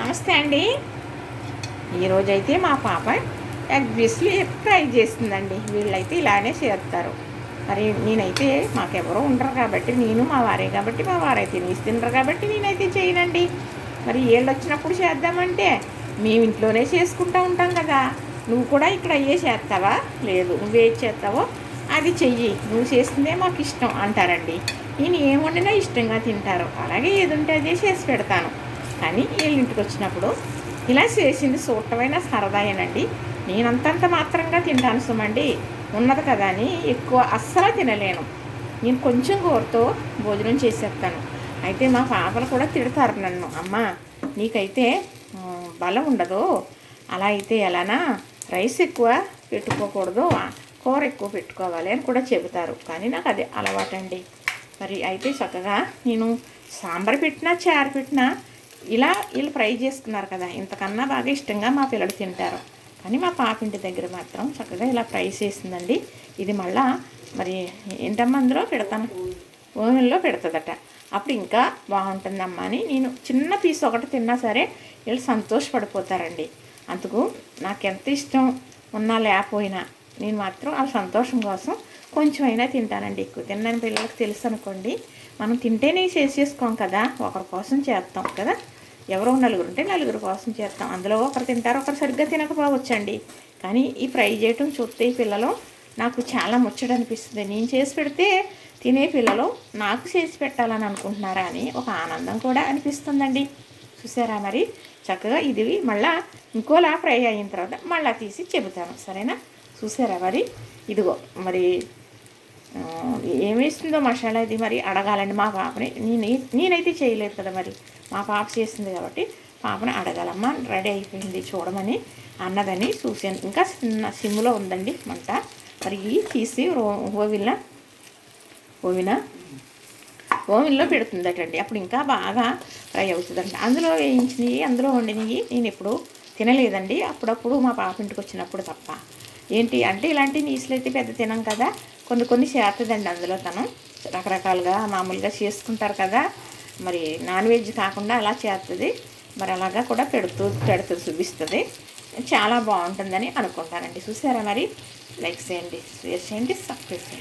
నమస్తే అండి. ఈరోజైతే మా పాప ఎగ్ పీస్లు ఫ్రై చేస్తుందండి. వీళ్ళైతే ఇలానే చేస్తారు. మరి నేనైతే మాకెవరో ఉండరు కాబట్టి, నేను మా వారే కాబట్టి, మా వారైతే నీసి తినరు కాబట్టి నేనైతే చేయనండి. మరి వీళ్ళు వచ్చినప్పుడు చేద్దామంటే మేము ఇంట్లోనే చేసుకుంటూ ఉంటాం కదా. నువ్వు కూడా ఇక్కడ అయ్యే చేస్తావా? లేదు, నువ్వేది చేస్తావో అది చెయ్యి, నువ్వు చేసిందే మాకు ఇష్టం అంటారండి. నేను ఏం వండినా ఇష్టంగా తింటారు. అలాగే ఏది ఉంటే అదే చేసి పెడతాను. కానీ వీళ్ళ ఇంటికి వచ్చినప్పుడు ఇలా చేసింది చూడటమైన సరదాయేనండి. నేనంతంత మాత్రంగా తింటాను సుమండి, ఉన్నది కదా అని ఎక్కువ అస్సలు తినలేను. నేను కొంచెం కూరతో భోజనం చేసేస్తాను. అయితే మా పాపలు కూడా తిడతారు నన్ను, అమ్మ నీకైతే బలం ఉండదు, అలా అయితే ఎలానా, రైస్ ఎక్కువ పెట్టుకోకూడదు, కూర ఎక్కువ పెట్టుకోవాలి అని కూడా చెబుతారు. కానీ నాకు అది అలవాటండి. మరి అయితే చక్కగా నేను సాంబార్ పెట్టినా చారు పెట్టినా ఇలా వీళ్ళు ఫ్రై చేసుకున్నారు కదా, ఇంతకన్నా బాగా ఇష్టంగా మా పిల్లలు తింటారు. కానీ మా పాప ఇంటి దగ్గర మాత్రం చక్కగా ఇలా ఫ్రై చేసిందండి. ఇది మళ్ళా మరి ఏంటమ్మా అందులో పెడతాను, ఓవెన్లో పెడుతుందట, అప్పుడు ఇంకా బాగుంటుందమ్మా అని నేను చిన్న పీస్ ఒకటి తిన్నా సరే వీళ్ళు సంతోషపడిపోతారండి. అందుకు నాకు ఎంత ఇష్టం ఉన్నా లేకపోయినా నేను మాత్రం ఆ సంతోషం కోసం కొంచెం అయినా తింటానండి. ఎక్కువ తిన్నాను పిల్లలకు తెలుసు అనుకోండి, మనం తింటేనే చేసేసుకోం కదా, ఒకరి కోసం చేస్తాం కదా. ఎవరో నలుగురు ఉంటే నలుగురు కోసం చేస్తాం. అందులో ఒకరు తింటారు, ఒకరు సరిగ్గా తినకపోవచ్చండి. కానీ ఈ ఫ్రై చేయటం చూస్తే ఈ పిల్లలు నాకు చాలా ముచ్చట అనిపిస్తుంది. నేను చేసి పెడితే తినే పిల్లలు నాకు చేసి పెట్టాలని అనుకుంటున్నారా అని ఒక ఆనందం కూడా అనిపిస్తుందండి. చూసారా మరి చక్కగా ఇది మళ్ళీ ఇంకోలా ఫ్రై అయిన తర్వాత మళ్ళీ తీసి చెబుతాను, సరేనా? చూసారా మరి, ఇదిగో మరి ఏమేస్తుందో మసాలా ఇది మరి అడగాలండి మా పాపని. నేనైతే చేయలేదు కదా, మరి మా పాప చేసింది కాబట్టి పాపని అడగాలమ్మ రెడీ అయిపోయింది చూడమని అన్నదని చూసాను. ఇంకా చిన్న సిమ్లో ఉందండి మంట. మరి తీసి ఓవెన్లో పెడుతుందటండి. అప్పుడు ఇంకా బాగా ఫ్రై అవుతుందండి. అందులో వేయించినవి అందులో వండినవి నేను ఎప్పుడు తినలేదండి, అప్పుడప్పుడు మా పాప ఇంటికి వచ్చినప్పుడు తప్ప. ఏంటి అంటే ఇలాంటి నీసులు అయితే పెద్ద తినం కదా, కొన్ని చేస్తుందండి అందులో. తను రకరకాలుగా మామూలుగా చేసుకుంటారు కదా, మరి నాన్ వెజ్ కాకుండా అలా చేస్తుంది. మరి అలాగా కూడా పెడుతూ చూపిస్తుంది. చాలా బాగుంటుందని అనుకుంటానండి. చూసారా మరి, లైక్ చేయండి, షేర్ చేయండి, సబ్స్క్రైబ్ చేయండి.